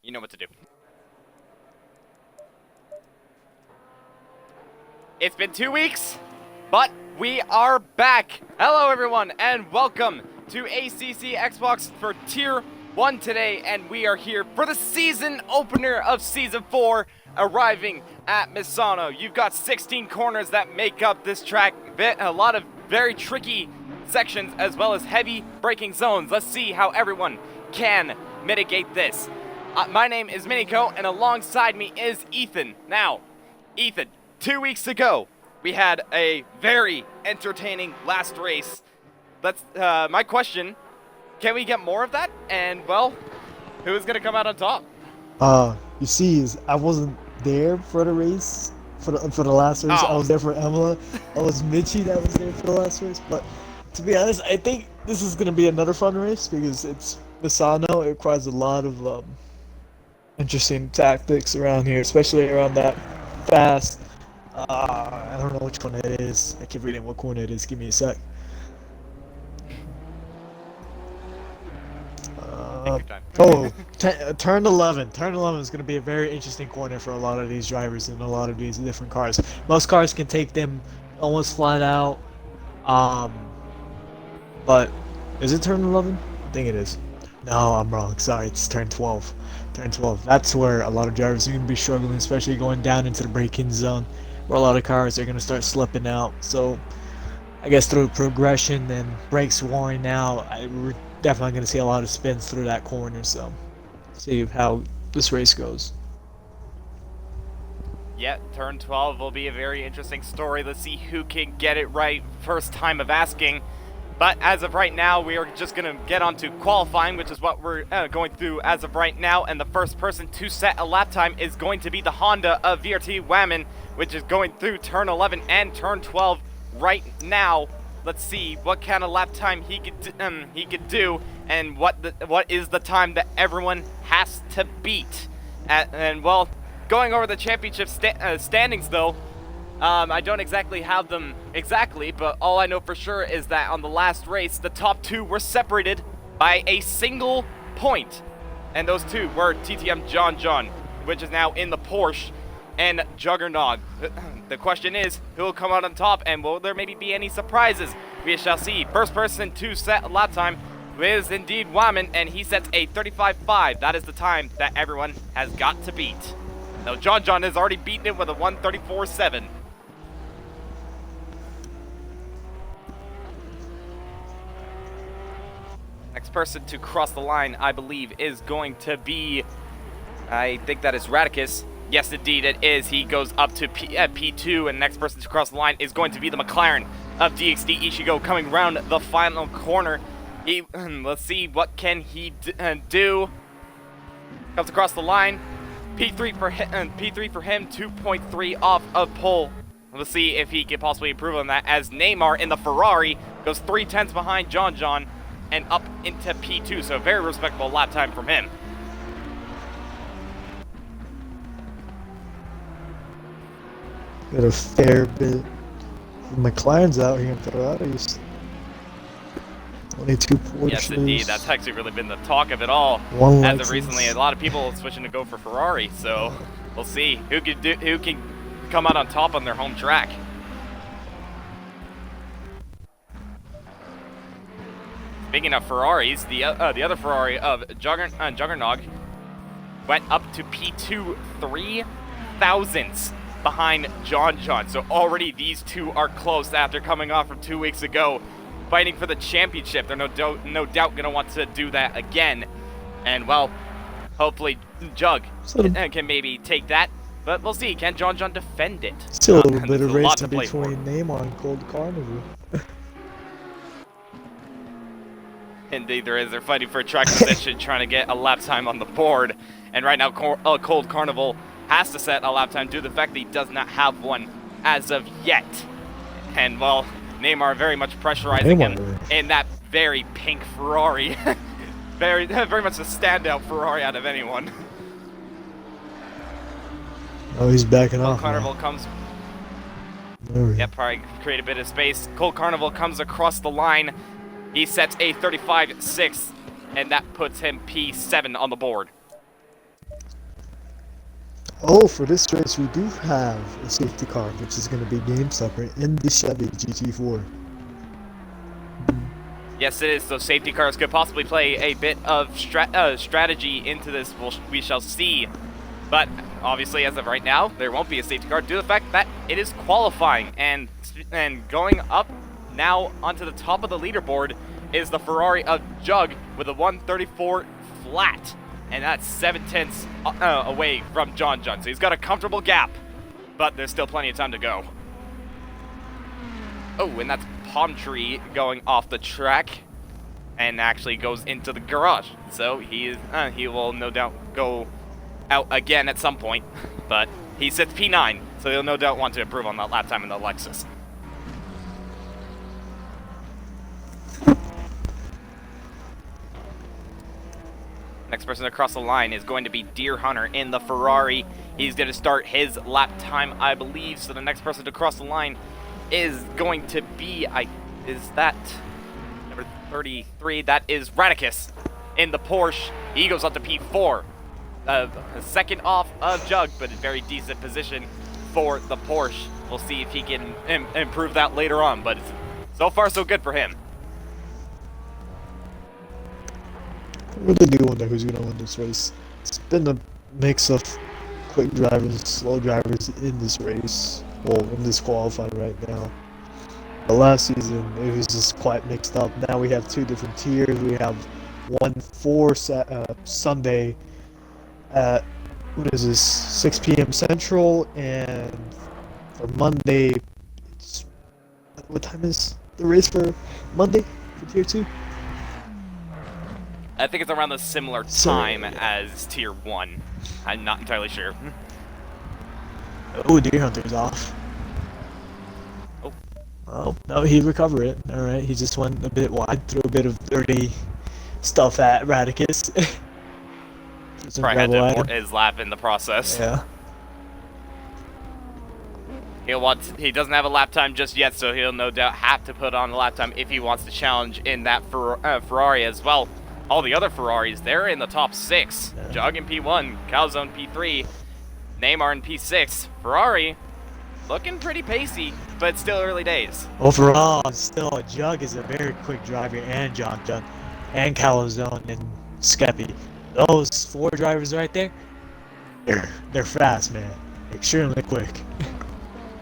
You know what to do. It's been 2 weeks, but we are back. Hello, everyone, and welcome to ACC Xbox for Tier 1 today, and we are here for the season opener of Season 4, arriving at Misano. You've got 16 corners that make up this track, a lot of very tricky sections, as well as heavy braking zones. Let's see how everyone can mitigate this. My name is Miniko, and alongside me is Ethan. Now, Ethan, 2 weeks ago, we had a very entertaining last race. My question, can we get more of that? And, well, who's going to come out on top? You see, I wasn't there for the race, for the last race. Oh. I was there for Emma. I was Mitchie that was there for the last race. But to be honest, I think this is going to be another fun race because it's Misano. It requires a lot of interesting tactics around here, especially around that fast. I don't know which one it is. I keep reading what corner it is. Give me a sec. Turn 11. Turn 11 is going to be a very interesting corner for a lot of these drivers and a lot of these different cars. Most cars can take them almost flat out. But is it turn 11? I think it is. No, I'm wrong. Sorry, it's turn 12. Turn 12. That's where a lot of drivers are going to be struggling, especially going down into the braking zone, where a lot of cars are going to start slipping out. So I guess through progression and brakes wearing out, we're definitely going to see a lot of spins through that corner. So see how this race goes. Yeah, turn 12 will be a very interesting story. Let's see who can get it right first time of asking. But as of right now, we are just going to get on to qualifying, which is what we're going through as of right now. And the first person to set a lap time is going to be the Honda of VRT Whammon, which is going through turn 11 and turn 12 right now. Let's see what kind of lap time he could do, and what is the time that everyone has to beat. And well, going over the championship standings though, I don't exactly have them exactly, but all I know for sure is that on the last race, the top two were separated by a single point. And those two were TTM John, which is now in the Porsche, and Juggernog. The question is, who will come out on top, and will there maybe be any surprises? We shall see. First person to set a lap time is indeed Whammon, and he sets a 35.5. That is the time that everyone has got to beat. Now, John has already beaten it with a 134.7. Next person to cross the line, I believe, is going to be, I think that is Radicus. Yes, indeed, it is. He goes up to P2, and next person to cross the line is going to be the McLaren of DXD Ishigo coming round the final corner. Let's see, what can he do? Comes across the line. P3 for him, 2.3 off of pole. Let's see if he can possibly improve on that, as Neymar in the Ferrari goes 3/10 behind John and up into P2, so very respectable lap time from him. Got a fair bit. McLaren's out here in Ferraris. Only 2 Porsches. Yes, indeed. That's actually really been the talk of it all. One as Lexus. of recently, a lot of people switching to go for Ferrari. So we'll see who can come out on top on their home track. Speaking of Ferraris, the other Ferrari of Juggernog went up to P2 3 thousandths behind John. So already these two are close after coming off from 2 weeks ago, fighting for the championship. They're no doubt going to want to do that again. And well, hopefully Jug can maybe take that. But we'll see. Can John defend it? Still a little bit of racing between Neymar and Cold Carnival. Indeed there is. They're fighting for track position, trying to get a lap time on the board. And right now, Cold Carnival has to set a lap time due to the fact that he does not have one as of yet. And well, Neymar very much pressurizing him in that very pink Ferrari. very much a standout Ferrari out of anyone. Oh, he's backing off. Carnival comes. Yep, probably create a bit of space. Cold Carnival comes across the line. He sets a 35.6, and that puts him P7 on the board. Oh, for this race, we do have a safety car, which is going to be game separate in the Chevy GT4. Yes, it is. Those safety cars could possibly play a bit of strategy into this. We shall see. But obviously, as of right now, there won't be a safety car due to the fact that it is qualifying. And going up now onto the top of the leaderboard is the Ferrari of Jug with a 134 flat. And that's 7/10 away from John. So he's got a comfortable gap, but there's still plenty of time to go. Oh, and that's Palm Tree going off the track and actually goes into the garage. So he will no doubt go out again at some point, but he sits P9, so he'll no doubt want to improve on that lap time in the Lexus. Next person across the line is going to be Deer Hunter in the Ferrari. He's going to start his lap time, I believe. So the next person to cross the line is going to be, is that number 33? That is Radicus in the Porsche. He goes up to P4. A second off of Jug, but a very decent position for the Porsche. We'll see if he can improve that later on, but so far so good for him. I really do wonder who's going to win this race. It's been a mix of quick drivers and slow drivers in this race. Well, in this qualifying right now. The last season, it was just quite mixed up. Now we have two different tiers. We have one for Sunday at, what is this, 6 p.m. Central, and for Monday, it's, what time is the race for Monday for Tier 2? I think it's around the similar time as Tier 1. I'm not entirely sure. Oh, Deer Hunter's off. Oh. Oh, no, he recovered it. Alright, he just went a bit wide, threw a bit of dirty stuff at Radicus. Probably had to abort his lap in the process. Yeah. He doesn't have a lap time just yet, so he'll no doubt have to put on a lap time if he wants to challenge in that Ferrari as well. All the other Ferraris, they're in the top 6. Yeah. Jug in P1, Calzone P3, Neymar in P6. Ferrari looking pretty pacey, but still early days. Overall, still, Jug is a very quick driver, and John, and Calzone and Skeppy. Those 4 drivers right there, they're fast, man. Extremely quick.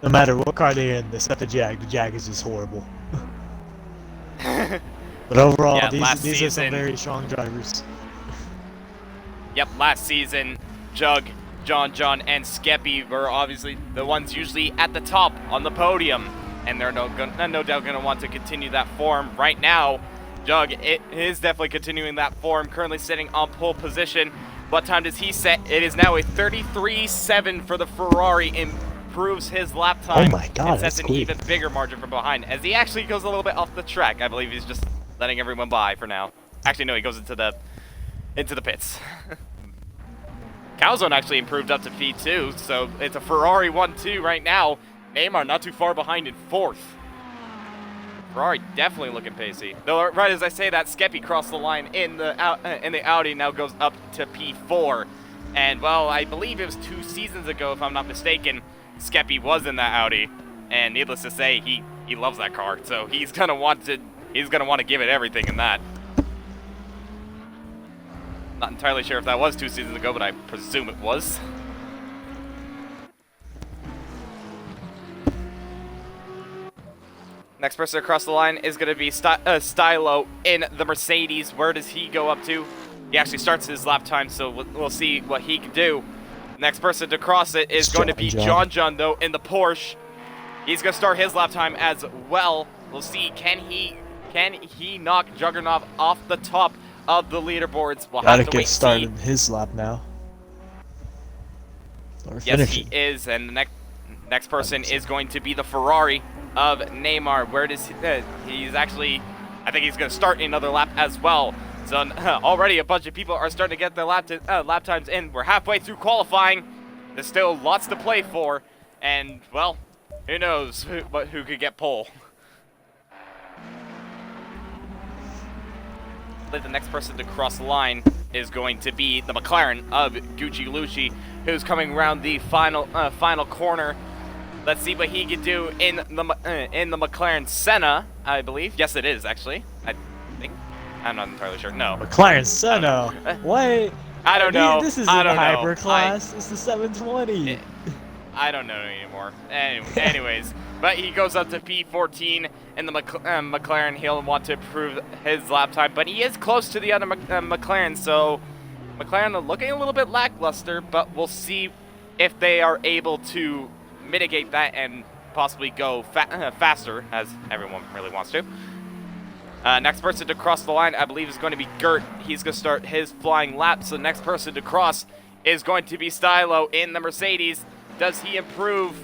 No matter what car they're in, except the Jag is just horrible. But overall, yeah, these are some very strong drivers. Yep, last season, Jug, John, and Skeppy were obviously the ones usually at the top on the podium, and they're no doubt going to want to continue that form. Right now, Jug is definitely continuing that form, currently sitting on pole position. What time does he set? It is now a 33.7 for the Ferrari, improves his lap time. Oh my God, and sets an even bigger margin from behind, as he actually goes a little bit off the track. I believe he's just letting everyone by for now. Actually, no, he goes into the pits. Calzone actually improved up to P2, so it's a Ferrari 1-2 right now. Neymar not too far behind in 4th. Ferrari definitely looking pacey. Though right as I say that, Skeppy crossed the line in the Audi, now goes up to P4. And well, I believe it was 2 seasons ago, if I'm not mistaken, Skeppy was in that Audi, and needless to say, he loves that car. So he's gonna want to give it everything in that. Not entirely sure if that was 2 seasons ago, but I presume it was. Next person across the line is going to be Stylo in the Mercedes. Where does he go up to? He actually starts his lap time, so we'll see what he can do. Next person to cross it is going to be John, though, in the Porsche. He's going to start his lap time as well. We'll see, can he knock Juggernaut off the top of the leaderboards? We'll have to wait get started his lap now. Yes, he is, and the next person is going to be the Ferrari of Neymar. Where does he's actually, I think he's going to start another lap as well. So already a bunch of people are starting to get their lap times in. We're halfway through qualifying. There's still lots to play for, and well, who knows who could get pole. I believe the next person to cross the line is going to be the McLaren of Gucci Lucci, who's coming around the final corner. Let's see what he can do in the McLaren Senna, I believe. Yes, it is actually. I think. I'm not entirely sure. No. McLaren Senna. Wait. I don't know. This isn't I don't a know. hyper class. It's the 720. I don't know anymore. Anyways, but he goes up to P14 in the McLaren. He'll want to improve his lap time, but he is close to the other McLaren, so McLaren are looking a little bit lackluster, but we'll see if they are able to mitigate that and possibly go faster, as everyone really wants to. Next person to cross the line, I believe, is going to be Gert. He's going to start his flying lap, so the next person to cross is going to be Stylo in the Mercedes. Does he improve?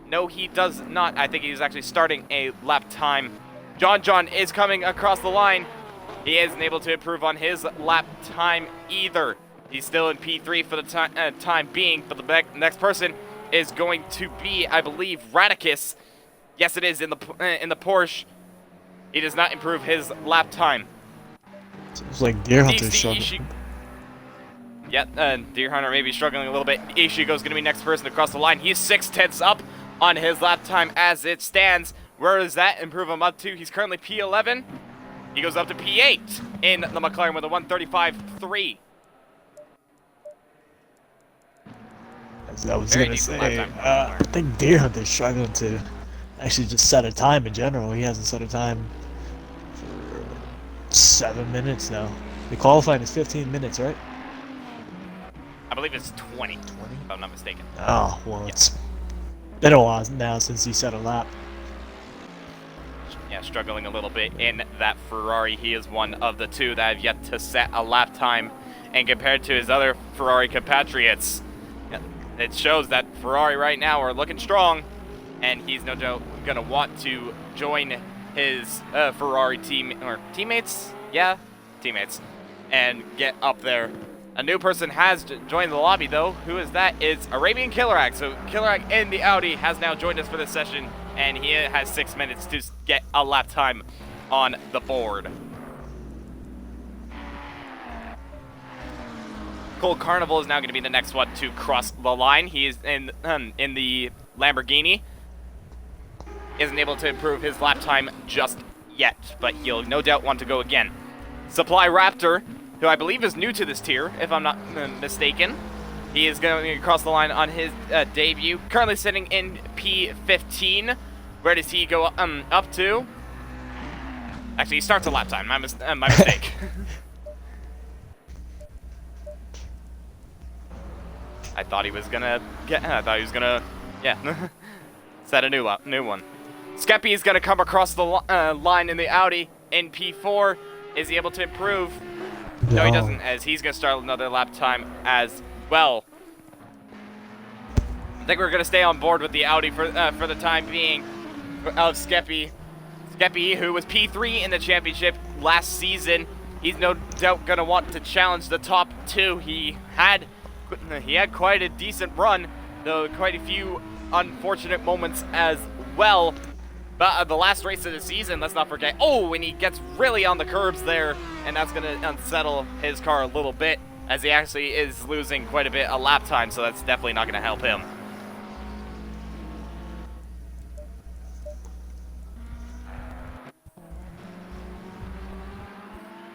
No, he does not. I think he's actually starting a lap time. John is coming across the line. He isn't able to improve on his lap time either. He's still in P3 for the time being, but the next person is going to be, I believe, Radicus. Yes, it is in the Porsche. He does not improve his lap time. Seems like Deer Hunter's struggling. Yeah, Deer Hunter may be struggling a little bit. Ishigo's going to be next person to cross the line. He's 6/10 up on his lap time as it stands. Where does that improve him up to? He's currently P11. He goes up to P8 in the McLaren with a 135.3. As I was going to say, I think Deer Hunter's struggling to actually just set a time in general. He hasn't set a time for 7 minutes now. The qualifying is 15 minutes, right? I believe it's 20, if I'm not mistaken. Oh, well, it's been a while now since he set a lap. Yeah, struggling a little bit in that Ferrari. He is one of the two that have yet to set a lap time. And compared to his other Ferrari compatriots, it shows that Ferrari right now are looking strong. And he's no doubt going to want to join his Ferrari teammates. Yeah, teammates. And get up there. A new person has joined the lobby, though. Who is that? It's Arabian Killarak. So Killarak in the Audi has now joined us for this session, and he has 6 minutes to get a lap time on the board. Cole Carnival is now going to be the next one to cross the line. He is in the Lamborghini. Isn't able to improve his lap time just yet, but he'll no doubt want to go again. Supply Raptor, who I believe is new to this tier, if I'm not mistaken. He is going across the line on his debut. Currently sitting in P15. Where does he go up to? Actually, he starts a lap time. My mistake. I thought he was gonna set a new one. Skeppy is gonna come across the line in the Audi in P4. Is he able to improve? No, he doesn't, as he's going to start another lap time as well. I think we're going to stay on board with the Audi for the time being of Skeppy. Skeppy, who was P3 in the championship last season. He's no doubt going to want to challenge the top two. He had quite a decent run, though quite a few unfortunate moments as well. But the last race of the season, let's not forget. Oh, and he gets really on the curbs there, and that's going to unsettle his car a little bit, as he actually is losing quite a bit of lap time, so that's definitely not going to help him.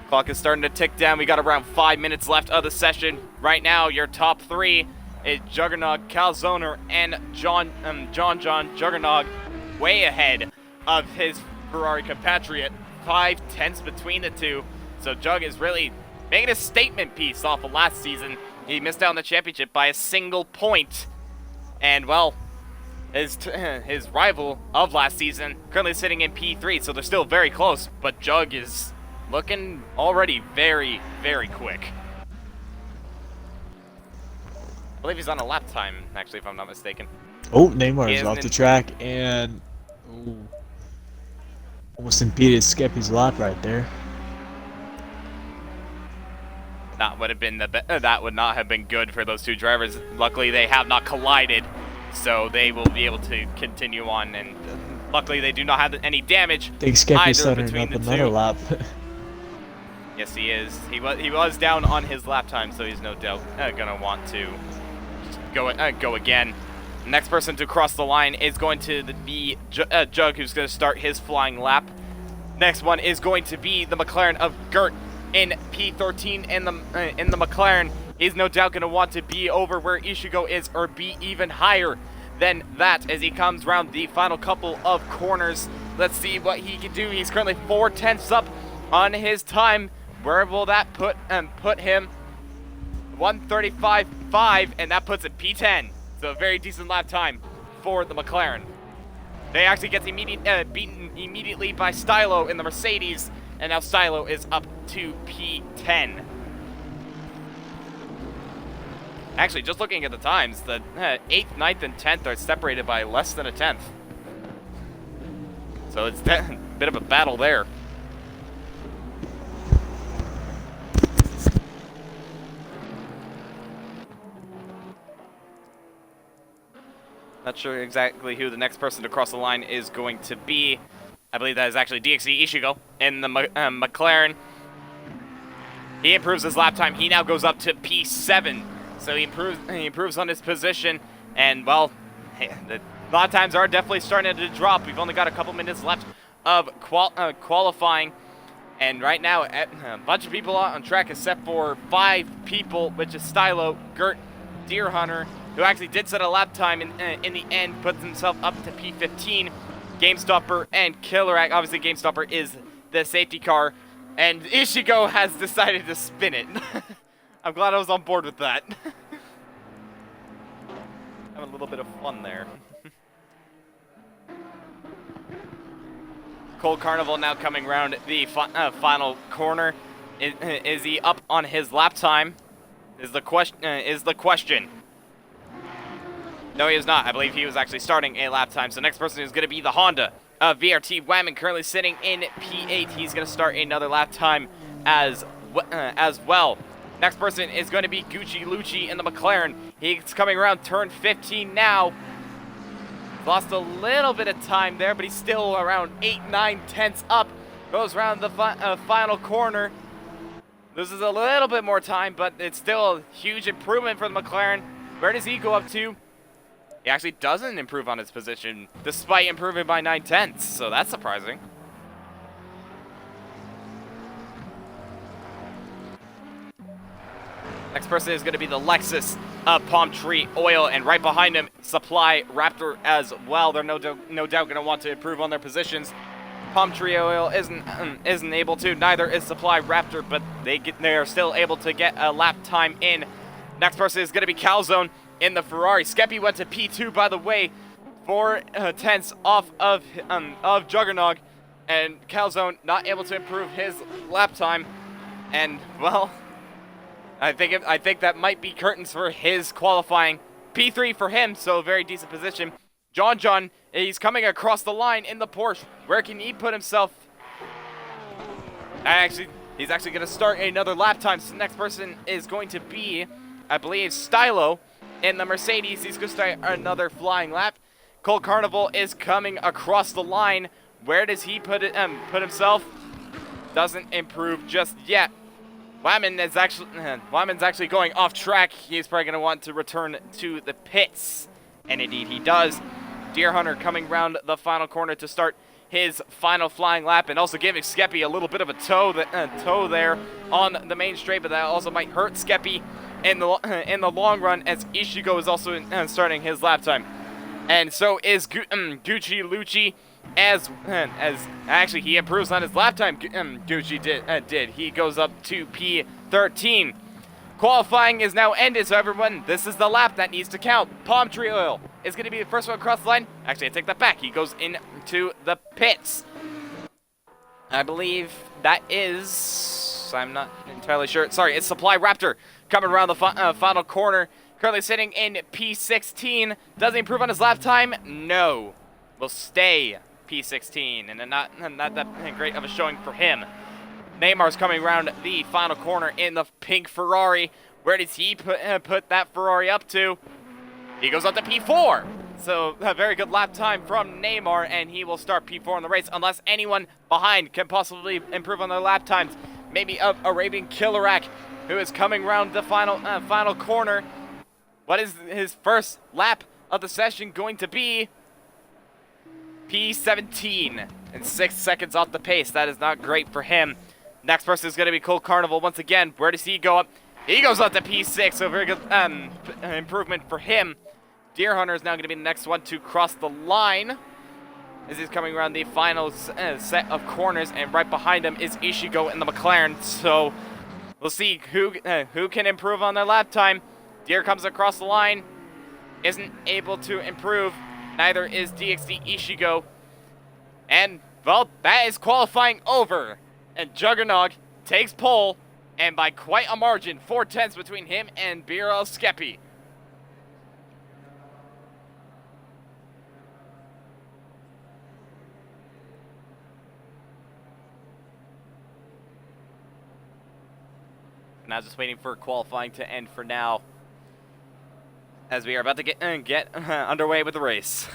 Clock is starting to tick down. We got around 5 minutes left of the session. Right now, your top three is Juggernog, Calzoner, and John Juggernog, way ahead of his Ferrari compatriot. 5/10 between the two. So Jug is really making a statement piece off of last season. He missed out on the championship by a single point. And, well, his rival of last season currently sitting in P3, so they're still very close. But Jug is looking already very, very quick. I believe he's on a lap time, actually, if I'm not mistaken. Oh, Neymar is off the track, and almost impeded Skeppy's lap right there. That would have been that would not have been good for those two drivers. Luckily, they have not collided, so they will be able to continue on. And luckily, they do not have any damage. I think Skeppy's setting up another lap. Yes, he is. He was down on his lap time, so he's no doubt gonna want to go again. Next person to cross the line is going to be Jug, who's going to start his flying lap. Next one is going to be the McLaren of Gert in P13 in the McLaren. He's no doubt going to want to be over where Ishigo is, or be even higher than that as he comes around the final couple of corners. Let's see what he can do. He's currently 4/10 up on his time. Where will that put him? 1:35.5, and that puts it P10. So a very decent lap time for the McLaren. They actually get beaten immediately by Stylo in the Mercedes, and now Stylo is up to P10. Actually, just looking at the times, the 8th, 9th, and 10th are separated by less than a 10th. So it's a bit of a battle there. Not sure exactly who the next person to cross the line is going to be. I believe that is actually DXC Ishigo in the McLaren. He improves his lap time. He now goes up to P7. So he improves on his position. And, well, the lap times are definitely starting to drop. We've only got a couple minutes left of qualifying. And right now, a bunch of people on track except for 5 people, which is Stylo, Gert, Deer Hunter, who actually did set a lap time in the end, puts himself up to P15. GameStopper and Killerack. Obviously, GameStopper is the safety car, and Ishigo has decided to spin it. I'm glad I was on board with that. Having a little bit of fun there. Cold Carnival now coming around the final corner. Is he up on his lap time? Is the question. No, he is not. I believe he was actually starting a lap time. So next person is going to be the Honda of VRT Whammon, currently sitting in P8. He's going to start another lap time as well. Next person is going to be Gucci Lucci in the McLaren. He's coming around turn 15 now. Lost a little bit of time there, but he's still around 8, 9 tenths up. Goes around the final corner. Loses a little bit more time, but it's still a huge improvement for the McLaren. Where does he go up to? He actually doesn't improve on his position, despite improving by 9 tenths, so that's surprising. Next person is going to be the Lexus of Palm Tree Oil, and right behind him, Supply Raptor as well. They're no doubt going to want to improve on their positions. Palm Tree Oil isn't able to, neither is Supply Raptor, but they are still able to get a lap time in. Next person is going to be Calzone in the Ferrari. Skeppy went to P2, by the way, 4 tenths off of Juggernog, and Calzone not able to improve his lap time. And, well, I think that might be curtains for his qualifying. P3 for him, so a very decent position. John, he's coming across the line in the Porsche. Where can he put himself? He's actually going to start another lap time. So the next person is going to be, I believe, Stylo in the Mercedes. He's going to start another flying lap. Cold Carnival is coming across the line. Where does he put himself? Doesn't improve just yet. Whammon's actually going off track. He's probably going to want to return to the pits. And indeed he does. Deer Hunter coming around the final corner to start his final flying lap, and also giving Skeppy a little bit of a toe there on the main straight, but that also might hurt Skeppy in the long run, as Ishigo is also starting his lap time. And so is Gucci Lucci, as actually he improves on his lap time. Gucci did. He goes up to P13. Qualifying is now ended, so everyone, this is the lap that needs to count. Palm Tree Oil is going to be the first one across the line. Actually, I take that back. He goes into the pits. I believe that is, I'm not entirely sure. Sorry, it's Supply Raptor coming around the final corner. Currently sitting in P16. Does he improve on his lap time? No. Will stay P16, and not that great of a showing for him. Neymar's coming around the final corner in the pink Ferrari. Where does he put that Ferrari up to? He goes up to P4. So a very good lap time from Neymar, and he will start P4 in the race unless anyone behind can possibly improve on their lap times. maybe of Arabian Killarak, who is coming around the final corner. What is his first lap of the session going to be? P17 and 6 seconds off the pace. That is not great for him. Next person is going to be Cold Carnival once again. Where does he go up? He goes up to P6, so very good improvement for him. Deer Hunter is now going to be the next one to cross the line as he's coming around the final set of corners, and right behind him is Ishigo in the McLaren. So we'll see who can improve on their lap time. Deer comes across the line, isn't able to improve. Neither is DXD Ishigo. And, well, that is qualifying over. And Juggernog takes pole, and by quite a margin, 4/10 between him and BRL Skeppy. Now just waiting for qualifying to end for now, as we are about to get underway with the race.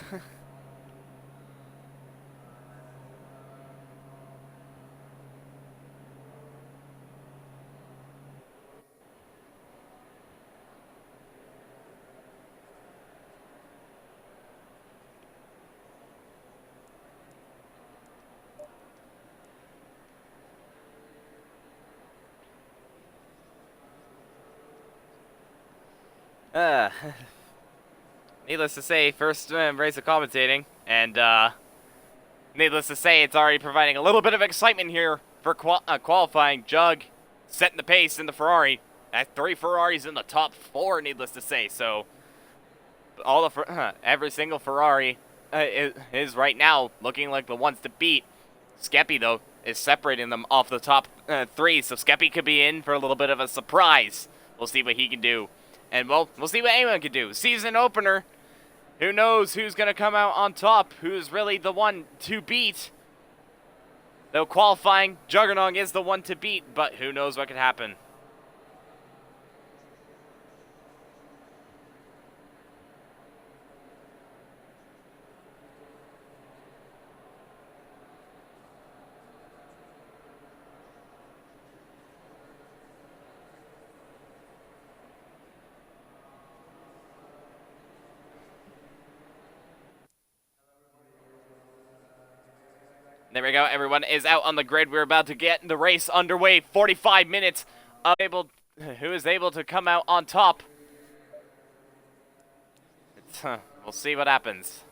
Needless to say, first race of commentating, and needless to say, it's already providing a little bit of excitement here for qualifying. Jug setting the pace in the Ferrari. That's 3 Ferraris in the top 4, needless to say. So all the every single Ferrari is right now looking like the ones to beat. Skeppy, though, is separating them off the top 3, so Skeppy could be in for a little bit of a surprise. We'll see what he can do. And, well, we'll see what anyone can do. Season opener. Who knows who's going to come out on top? Who's really the one to beat? Though qualifying, Juggernog is the one to beat, but who knows what could happen. There we go. Everyone is out on the grid. We're about to get the race underway. 45 minutes. Who is able to come out on top? We'll see what happens.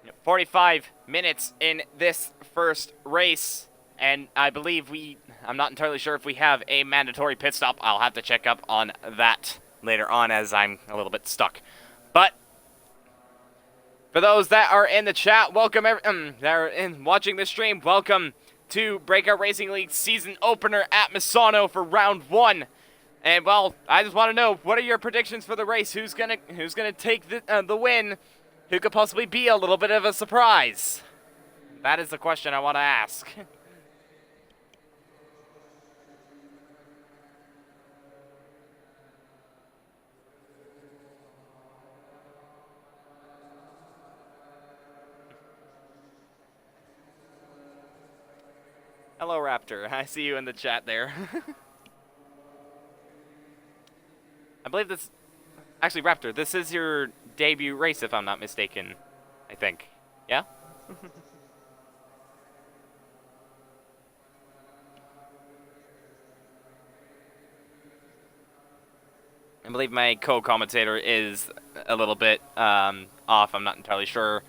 Yep, 45 minutes in this first race. And I believe I'm not entirely sure if we have a mandatory pit stop. I'll have to check up on that later on, as I'm a little bit stuck. But for those that are in the chat, welcome, that are watching this stream, welcome to Breakout Racing League season opener at Misano for round 1. And, well, I just want to know, what are your predictions for the race? Who's gonna take the win? Who could possibly be a little bit of a surprise? That is the question I want to ask. Hello, Raptor. I see you in the chat there. I believe this... Actually, Raptor, this is your debut race, if I'm not mistaken. I think. Yeah? I believe my co-commentator is a little bit off. I'm not entirely sure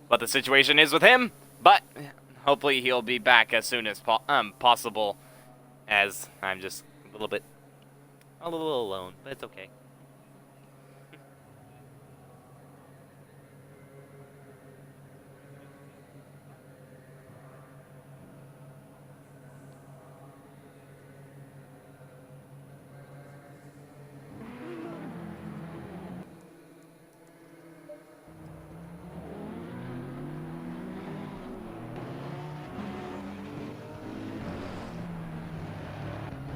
what the situation is with him, but... hopefully he'll be back as soon as possible, as I'm just a little alone, but it's okay.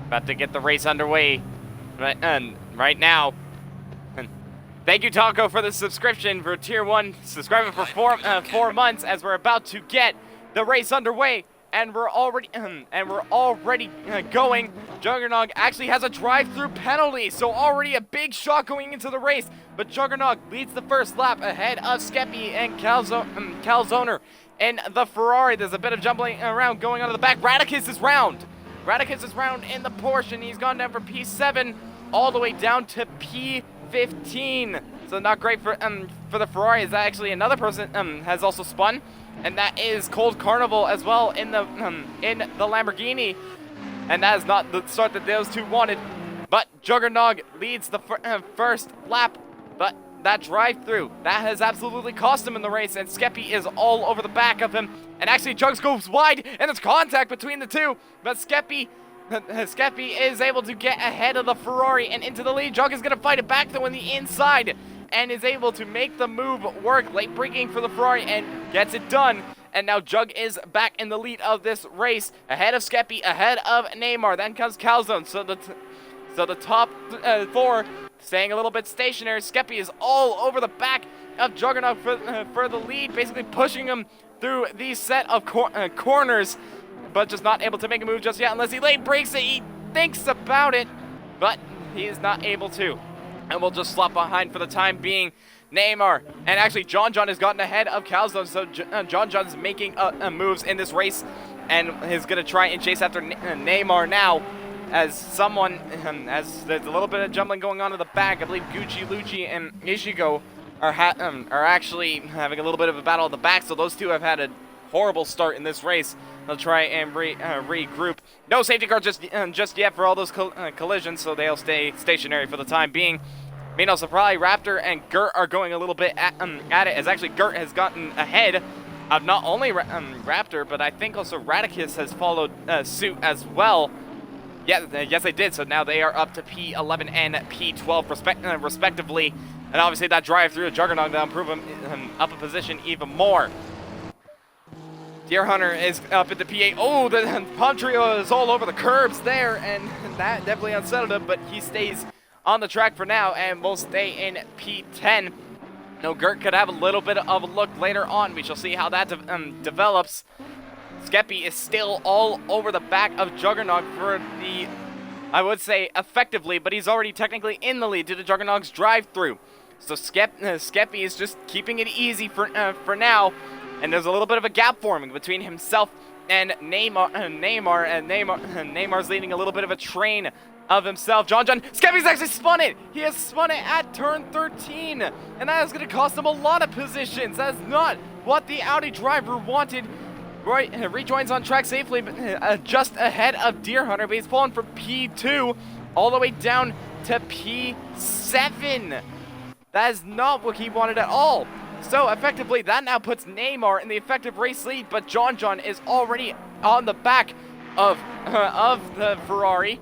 About to get the race underway right now. Thank you, Taco, for the subscription for Tier 1. Subscribing for 4 months as we're about to get the race underway. And we're already going. Juggernog actually has a drive-through penalty, so already a big shot going into the race. But Juggernog leads the first lap ahead of Skeppy and Calzoner. In the Ferrari, there's a bit of jumbling around going on to the back. Radicus is round. Radicus is round in the Porsche, and he's gone down from P7 all the way down to P15. So not great for the Ferrari, as actually another person has also spun. And that is Cold Carnival as well in the Lamborghini, and that is not the start that those two wanted. But Juggernog leads the first lap, but that drive-through that has absolutely cost him in the race, and Skeppy is all over the back of him. And actually, Jugs goes wide, and there's contact between the two. But Skeppy is able to get ahead of the Ferrari and into the lead. Jug is going to fight it back though in the inside, and is able to make the move work, late braking for the Ferrari, and gets it done. And now Jug is back in the lead of this race, ahead of Skeppy, ahead of Neymar. Then comes Calzone, so the top 4 staying a little bit stationary. Skeppy is all over the back of Juggernaut for the lead, basically pushing him through these set of corners, but just not able to make a move just yet unless he late brakes it. He thinks about it, but he is not able to. And we'll just slot behind for the time being Neymar. And actually, John has gotten ahead of Calzone, so John's making moves in this race, and is going to try and chase after Neymar now, as there's a little bit of jumbling going on in the back. I believe Gucci, Lucci, and Ishigo are actually having a little bit of a battle at the back, so those two have had a horrible start in this race. They'll try and regroup. No safety car just yet for all those collisions, so they'll stay stationary for the time being. Meanwhile, Surprise, Raptor, and Gert are going a little bit at it, as actually Gert has gotten ahead of not only Raptor, but I think also Radicus has followed suit as well. Yes, they did, so now they are up to P11 and P12 respectively. And obviously that drive-through Juggernaut will improve him up a position even more. Deer Hunter is up at the P8. Oh, the Palm Trio is all over the curbs there, and that definitely unsettled him, but he stays on the track for now and will stay in P10. No, Gert could have a little bit of a look later on. We shall see how that develops. Skeppy is still all over the back of Juggernaut for the, I would say, effectively, but he's already technically in the lead due to Juggernaut's drive-through. So Skeppy is just keeping it easy for now. And there's a little bit of a gap forming between himself and Neymar, and Neymar's leading a little bit of a train of himself. John, Skeppy's actually spun it. He has spun it at turn 13, and that is going to cost him a lot of positions. That is not what the Audi driver wanted. Right, rejoins on track safely, but just ahead of Deer Hunter, but he's fallen from P2 all the way down to P7. That is not what he wanted at all. So effectively, that now puts Neymar in the effective race lead, but John is already on the back of the Ferrari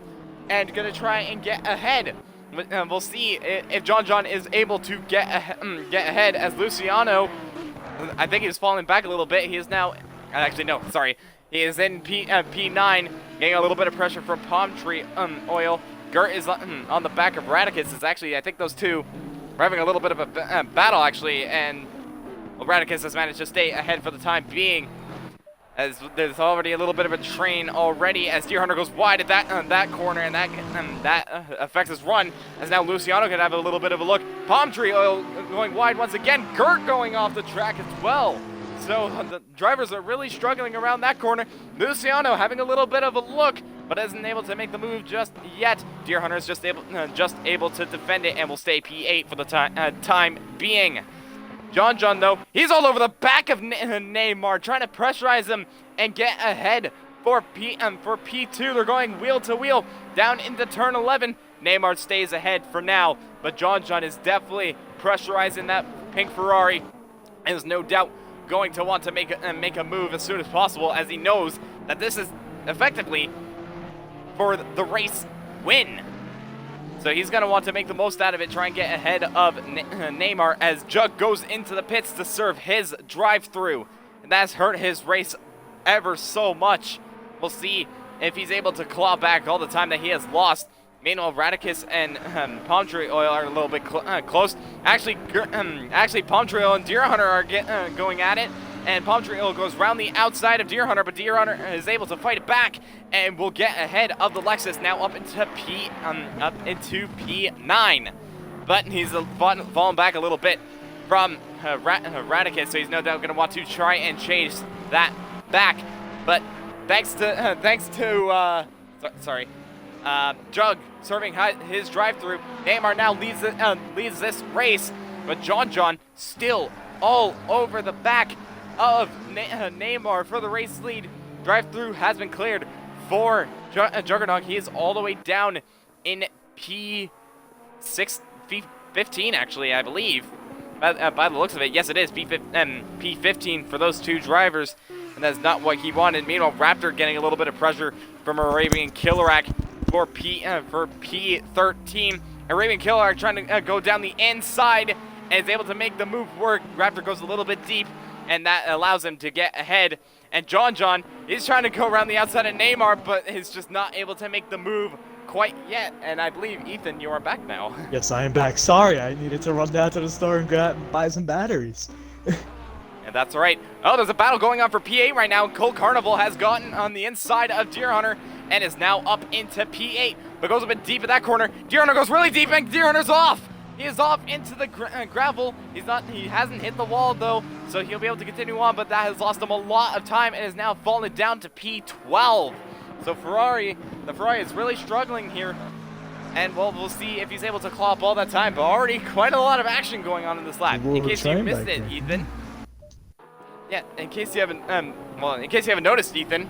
and gonna try and get ahead. We'll see if John is able to get ahead, as Luciano, I think he's falling back a little bit. He is now, actually no, sorry, he is in P9, getting a little bit of pressure from Palm Tree Oil. Gert is on the back of Radicus. It's actually, I think those two are having a little bit of a battle, actually, and Radicus has managed to stay ahead for the time being, as there's already a little bit of a train already, as Deer Hunter goes wide at that corner, and that affects his run, as now Luciano could have a little bit of a look. Palm Tree Oil going wide once again. Gert going off the track as well. So the drivers are really struggling around that corner. Luciano having a little bit of a look, but isn't able to make the move just yet. Deer Hunter is just able to defend it and will stay P8 for the time being. John, though, he's all over the back of Neymar, trying to pressurize him and get ahead for P2. They're going wheel to wheel down into turn 11. Neymar stays ahead for now, but John is definitely pressurizing that pink Ferrari, and is no doubt going to want to make a move as soon as possible, as he knows that this is effectively for the race win. So he's going to want to make the most out of it, try and get ahead of Neymar, as Jug goes into the pits to serve his drive-through. And that's hurt his race ever so much. We'll see if he's able to claw back all the time that he has lost. Meanwhile, Radicus and Palm Tree Oil are a little bit close. Actually, Palm Tree Oil and Deer Hunter are going at it. And Palm Tree Oil goes round the outside of Deer Hunter, but Deer Hunter is able to fight it back and will get ahead of the Lexus now up into P9. But he's fallen back a little bit from Radicus, so he's no doubt going to want to try and chase that back. But thanks to Jug serving his drive-through, Neymar now leads this race, but John still all over the back of Neymar for the race lead. Drive-through has been cleared for Juggernaut. He is all the way down in P15 actually, I believe. By the looks of it, yes, it is P15 for those two drivers, and that's not what he wanted. Meanwhile, Raptor getting a little bit of pressure from Arabian Killarak for P13. Arabian Killarak trying to go down the inside and is able to make the move work. Raptor goes a little bit deep, and that allows him to get ahead. And John is trying to go around the outside of Neymar, but is just not able to make the move quite yet. And I believe, Ethan, you are back now. Yes, I am back. Sorry, I needed to run down to the store and buy some batteries. And that's right. Oh, there's a battle going on for P8 right now. Cold Carnival has gotten on the inside of Deer Hunter and is now up into P8, but goes a bit deep in that corner. Deer Hunter goes really deep, and Deer Hunter's off. He is off into the gravel. He hasn't hit the wall though, so he'll be able to continue on, but that has lost him a lot of time and is now fallen down to P12. So the Ferrari is really struggling here. And well, we'll see if he's able to claw up all that time, but already quite a lot of action going on in this lap. In case you missed it, Ethan. Yeah, in case you haven't noticed, Ethan,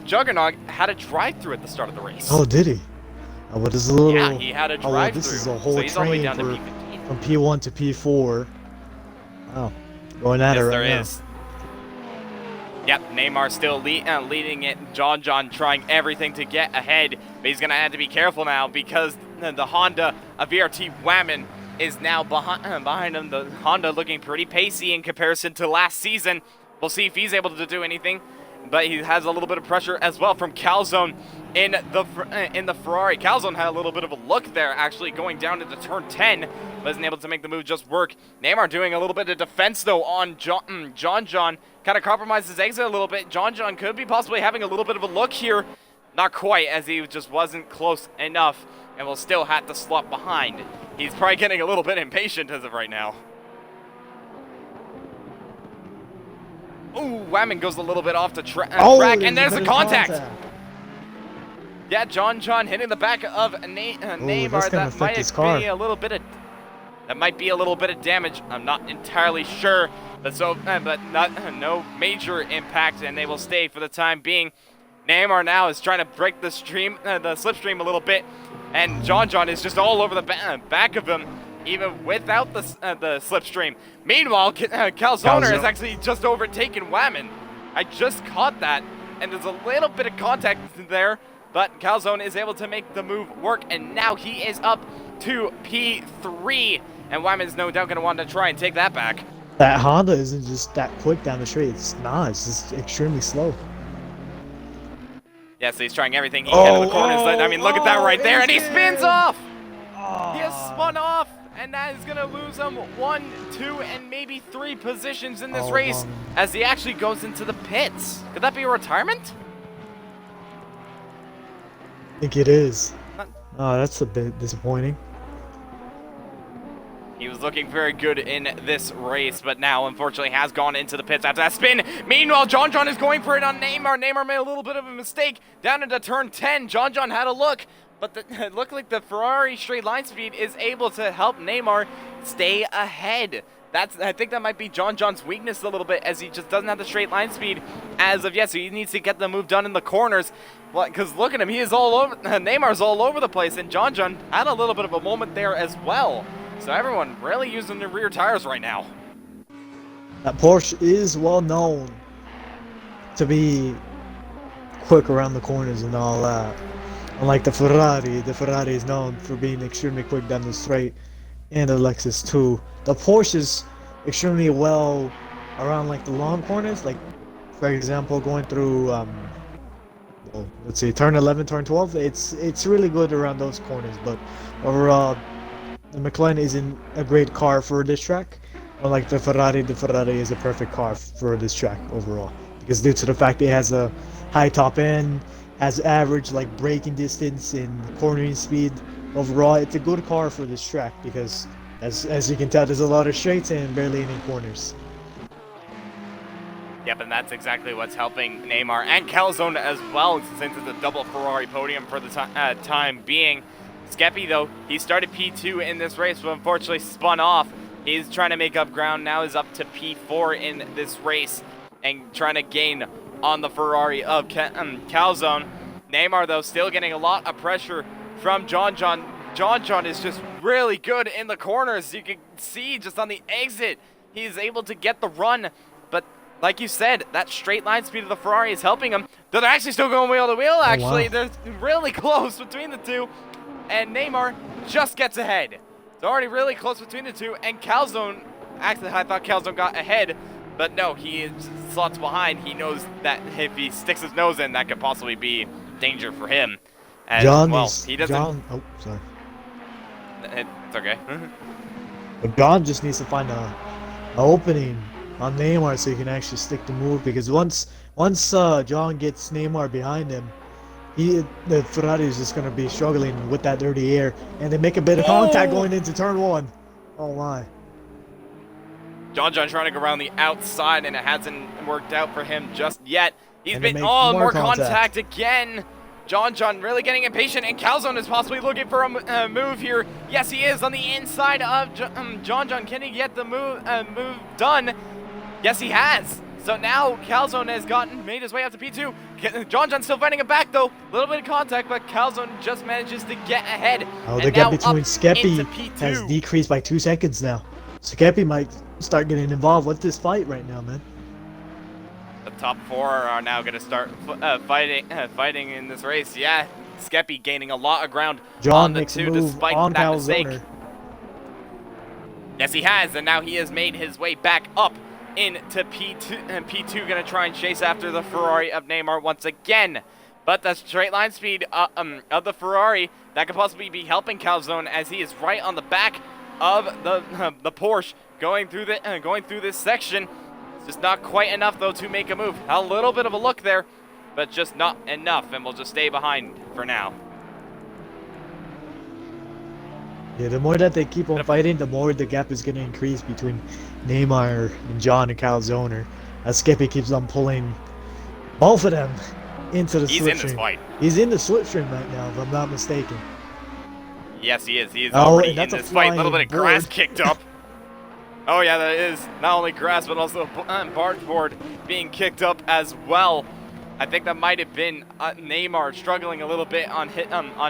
Juggernaut had a drive-through at the start of the race. Oh, did he? What is a little? Yeah, he had a drive-through. This is a whole so he's all the way down train to P15. from P1 to P4. Wow, going at it right now. There is. Yep, Neymar still leading it. John trying everything to get ahead, but he's going to have to be careful now because the Honda, a VRT Whammon, is now behind him. The Honda looking pretty pacey in comparison to last season. We'll see if he's able to do anything, but he has a little bit of pressure as well from Calzone in the Ferrari. Calzone had a little bit of a look there, actually going down into turn 10, wasn't able to make the move just work. Neymar doing a little bit of defense though on John, kind of compromised his exit a little bit. John could be possibly having a little bit of a look here. Not quite, as he just wasn't close enough and will still have to slot behind. He's probably getting a little bit impatient as of right now. Ooh, Whammon goes a little bit off the track, and there's a contact. Yeah, John hitting the back of Neymar. That might be a little bit of damage. I'm not entirely sure, but no major impact, and they will stay for the time being. Neymar now is trying to break the slipstream a little bit, and John is just all over the back of him, even without the slipstream. Meanwhile, Calzone has actually just overtaken Whammon. I just caught that, and there's a little bit of contact there, but Calzone is able to make the move work, and now he is up to P3, and Whammon's no doubt going to want to try and take that back. That Honda isn't just that quick down the straight. It's just extremely slow. Yeah, so he's trying everything he can in the corners. I mean, look at that right there, and he spins off! He has spun off, and that is going to lose him 1, 2, and maybe 3 positions in this race as he actually goes into the pits. Could that be a retirement? I think it is. Oh, that's a bit disappointing. He was looking very good in this race, but now, unfortunately, has gone into the pits after that spin. Meanwhile, John is going for it on Neymar. Neymar made a little bit of a mistake down into turn 10. John had a look, but it looked like the Ferrari straight line speed is able to help Neymar stay ahead. I think that might be John's weakness a little bit, as he just doesn't have the straight line speed as of yet, so he needs to get the move done in the corners. Well, because look at him, he is all over. Neymar's all over the place, and John had a little bit of a moment there as well. So everyone really using their rear tires right now. That Porsche is well known to be quick around the corners and all that. Unlike the Ferrari is known for being extremely quick down the straight, and the Lexus too. The Porsche is extremely well around like the long corners, like for example going through well, let's see, turn 11, turn 12. It's really good around those corners, but overall, the McLaren isn't a great car for this track. Unlike the Ferrari is a perfect car for this track overall because due to the fact it has a high top end, has average like braking distance and cornering speed. Overall, it's a good car for this track because as you can tell, there's a lot of straights and barely any corners. Yep, and that's exactly what's helping Neymar and Calzone as well, since it's a double Ferrari podium for the time being. Skeppy, though, he started P2 in this race, but unfortunately spun off. He's trying to make up ground, now is up to P4 in this race, and trying to gain on the Ferrari of Calzone. Neymar, though, still getting a lot of pressure from John. John is just really good in the corners. You can see just on the exit, he's able to get the run, but like you said, that straight line speed of the Ferrari is helping him. They're actually still going wheel to wheel, actually. Oh, wow. They're really close between the two. And Neymar just gets ahead. It's already really close between the two. And Calzone, actually, I thought Calzone got ahead. But no, he slots behind. He knows that if he sticks his nose in, that could possibly be danger for him. And, he doesn't. Oh, sorry. It's okay. But John just needs to find a opening on Neymar so he can actually stick the move because once John gets Neymar behind him, the Ferrari is just gonna be struggling with that dirty air, and they make a bit of contact going into turn 1. Oh my! John trying to go around the outside, and it hasn't worked out for him just yet. He's been more contact again. John really getting impatient, and Calzone is possibly looking for a move here. Yes, he is on the inside of John. Can he get the move done? Yes, he has. So now Calzone has made his way up to P2. John still fighting him back, though. A little bit of contact, but Calzone just manages to get ahead. Oh, the gap between Skeppy has decreased by 2 seconds now. Skeppy might start getting involved with this fight right now, man. The top 4 are now going to start fighting in this race. Yeah, Skeppy gaining a lot of ground on the 2 despite that mistake. Yes, he has, and now he has made his way back up into P2, going to try and chase after the Ferrari of Neymar once again. But the straight line speed of the Ferrari, that could possibly be helping Calzone as he is right on the back of the Porsche going through this section. It's just not quite enough, though, to make a move. A little bit of a look there, but just not enough, and we'll just stay behind for now. Yeah, the more that they keep on fighting, the more the gap is going to increase between Neymar and John and Calzone, as Skeppy keeps on pulling both of them into the slipstream. He's in this fight. He's in the slipstream right now, if I'm not mistaken. Yes, he is. He is already in this fight. A little bit of grass kicked up. Oh, yeah, that is not only grass, but also board being kicked up as well. I think that might have been Neymar struggling a little bit on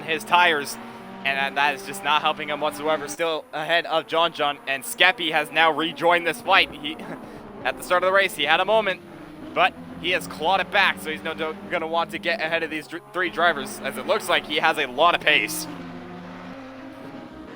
his tires. And that is just not helping him whatsoever. Still ahead of John. And Skeppy has now rejoined this fight. At the start of the race, he had a moment, but he has clawed it back. So he's going to want to get ahead of these 3 drivers, as it looks like he has a lot of pace.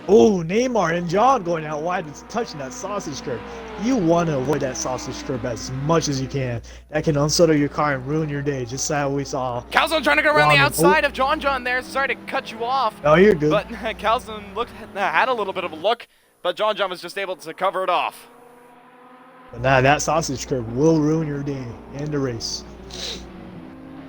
Oh, Neymar and John going out wide and touching that sausage curb. You want to avoid that sausage curb as much as you can. That can unsettle your car and ruin your day, just how we saw. Calzone trying to go around the outside of John there. Sorry to cut you off. Oh, you're good. But Calzone had a little bit of a look, but John was just able to cover it off. But nah, that sausage curb will ruin your day and the race.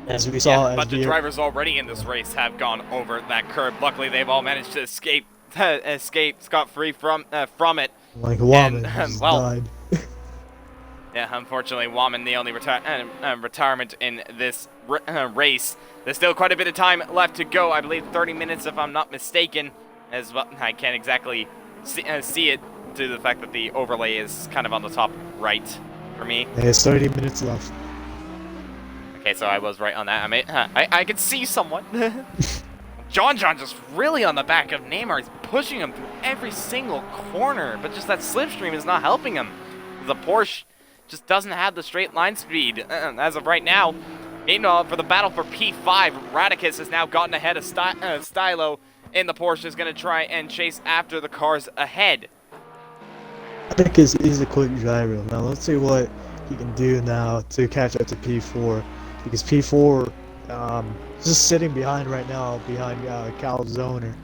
As we saw, a bunch of drivers already in this race have gone over that curb. Luckily, they've all managed to escape scot-free from it. Like Woman died. Yeah, unfortunately, Woman the only retirement in this race. There's still quite a bit of time left to go. I believe 30 minutes, if I'm not mistaken. As well, I can't exactly see it due to the fact that the overlay is kind of on the top right for me. There's 30 minutes left. Okay, so I was right on that. I could see someone. John just really on the back of Neymar. He's pushing him through every single corner, but just that slipstream is not helping him. The Porsche just doesn't have the straight line speed as of right now. Meanwhile, for the battle for P5, Radicus has now gotten ahead of Stylo, and the Porsche is going to try and chase after the cars ahead. Radicus is a quick driver. Now let's see what he can do now to catch up to P4, because P4 Just sitting behind right now, behind Calzone,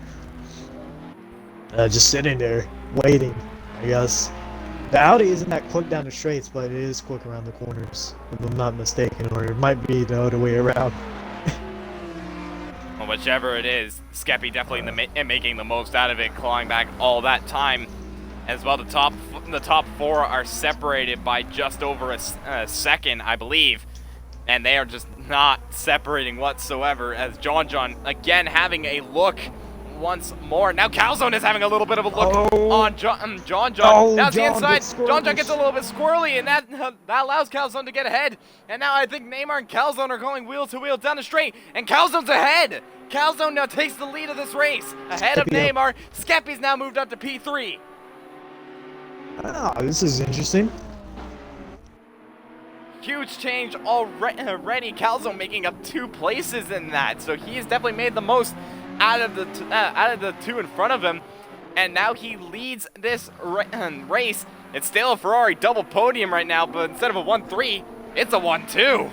just sitting there waiting. I guess the Audi isn't that quick down the straights, but it is quick around the corners, if I'm not mistaken, or it might be the other way around. Well, whichever it is, Skeppy definitely making the most out of it, clawing back all that time. As well, the top four are separated by just over a second, I believe. And they are just not separating whatsoever, as John again having a look once more. Now Calzone is having a little bit of a look on John. Oh, Now the John inside. gets John gets a little bit squirrely, and that allows Calzone to get ahead. And now I think Neymar and Calzone are going wheel to wheel down the straight, and Calzone's ahead. Calzone now takes the lead of this race, ahead of Neymar. Skeppy's now moved up to P3. Ah, this is interesting. Huge change already. Calzone making up 2 places in that, so he has definitely made the most out of the 2 in front of him, and now he leads this race. It's still a Ferrari double podium right now, but instead of a 1-3, it's a 1-2.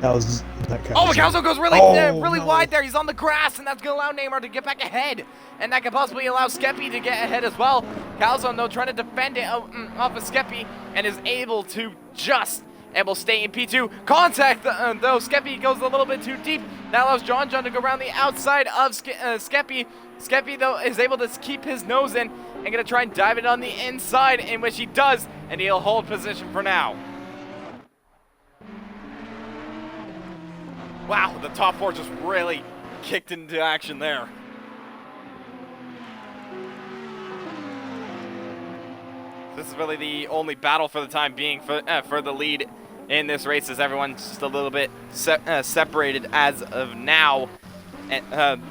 That was that kind Oh, but Calzone goes really no. wide there. He's on the grass, and that's going to allow Neymar to get back ahead. And that could possibly allow Skeppy to get ahead as well. Calzone, though, trying to defend it off of Skeppy, and is able to stay in P2. Contact, though. Skeppy goes a little bit too deep. That allows John to go around the outside of Skeppy. Skeppy, though, is able to keep his nose in and going to try and dive it on the inside, in which he does, and he'll hold position for now. Wow, the top 4 just really kicked into action there. This is really the only battle for the time being for the lead in this race, as everyone's just a little bit separated as of now. And,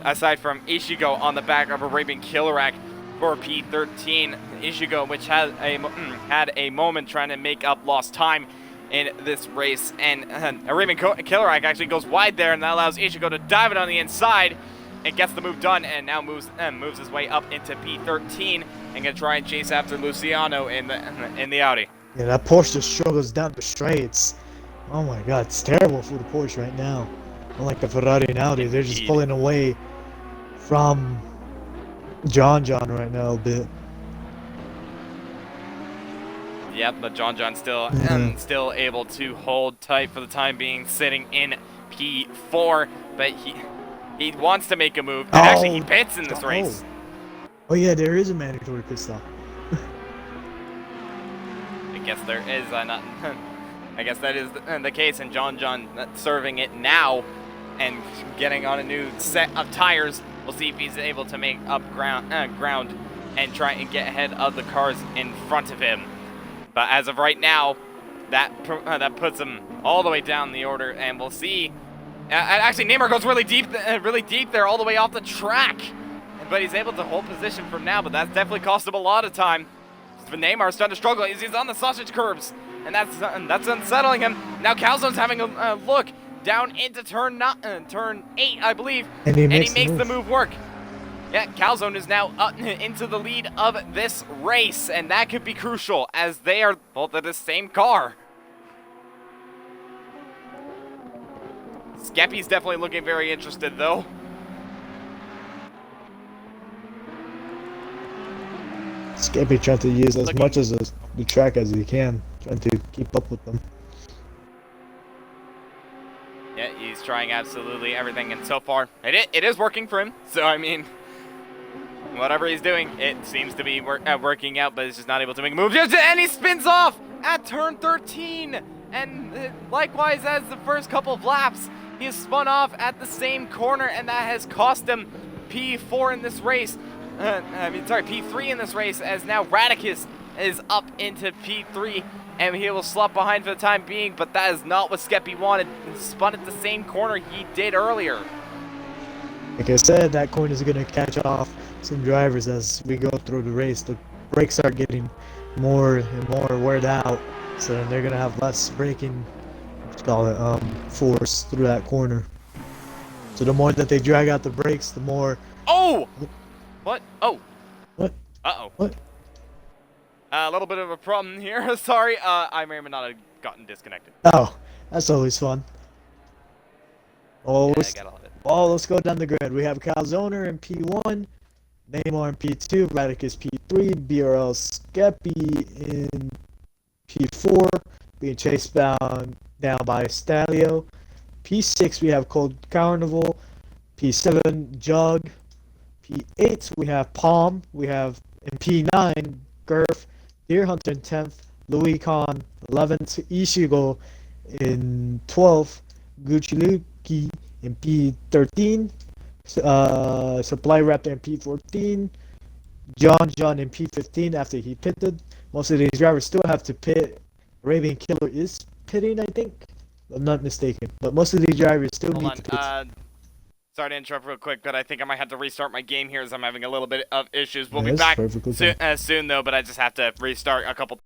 aside from Ishigo on the back of Arabian Killarak for P13. Ishigo, which had a moment trying to make up lost time in this race, and Arabian Killarak actually goes wide there, and that allows Ishigo to dive it on the inside and gets the move done, and now moves his way up into P13 and gonna try and chase after Luciano in the Audi. Yeah, that Porsche just struggles down the straights. Oh my god, it's terrible for the Porsche right now. Unlike the Ferrari and Audi, they're just pulling away from John right now a bit. Yep, but John still still able to hold tight for the time being, sitting in P4, but he wants to make a move, and actually he pits in this race. Oh yeah, there is a mandatory pit stop. I guess there is not. I guess that is the case, and John serving it now and getting on a new set of tires. We'll see if he's able to make up ground and try and get ahead of the cars in front of him. But as of right now, that puts him all the way down the order, and we'll see. Actually, Neymar goes really deep there, all the way off the track. But he's able to hold position from now, but that's definitely cost him a lot of time. But Neymar's starting to struggle. He's on the sausage curbs, and that's unsettling him. Now Calzone's having a look down into turn 8, I believe, and he makes the move work. Yeah, Calzone is now up into the lead of this race, and that could be crucial, as they are both at the same car. Skeppy's definitely looking very interested, though. Skeppy trying to use as much as the track as he can, trying to keep up with them. Yeah, he's trying absolutely everything, and so far, it is working for him. So, I mean, whatever he's doing, it seems to be working out, but he's just not able to make a move. And he spins off at turn 13. And likewise, as the first couple of laps, he has spun off at the same corner, and that has cost him P4 in this race. P3 in this race, as now Radicus is up into P3, and he will slip behind for the time being, but that is not what Skeppy wanted. He spun at the same corner he did earlier. Like I said, that corner is going to catch off some drivers as we go through the race. The brakes are getting more and more weared out, so then they're going to have less braking, force through that corner. So the more that they drag out the brakes, the more... Oh! What? Oh. What? Uh-oh. What? A little bit of a problem here. Sorry, I may or may not have gotten disconnected. Oh, that's always fun. Oh, Yeah, I let's, got all of it. oh, let's go down the grid. We have Calzoner in P1, Neymar in P2, Radicus P3, BRL Skeppy in P4, being chased down by Stalio. P6 we have Cold Carnival, P7 Jug, P8 we have Palm, we have in P9 Gurf, Deer Hunter in 10th, Louis Khan 11th, Ishigo in 12th, Gucci in P13, Supply Raptor in P14, John in P15 after he pitted. Most of these drivers still have to pit. Arabian Killer is pitting, I think. If I'm not mistaken. But most of these drivers still Hold need to pit. on. Sorry to interrupt real quick, but I think I might have to restart my game here as I'm having a little bit of issues. We'll be Yes, back perfectly fine. soon though, but I just have to restart a couple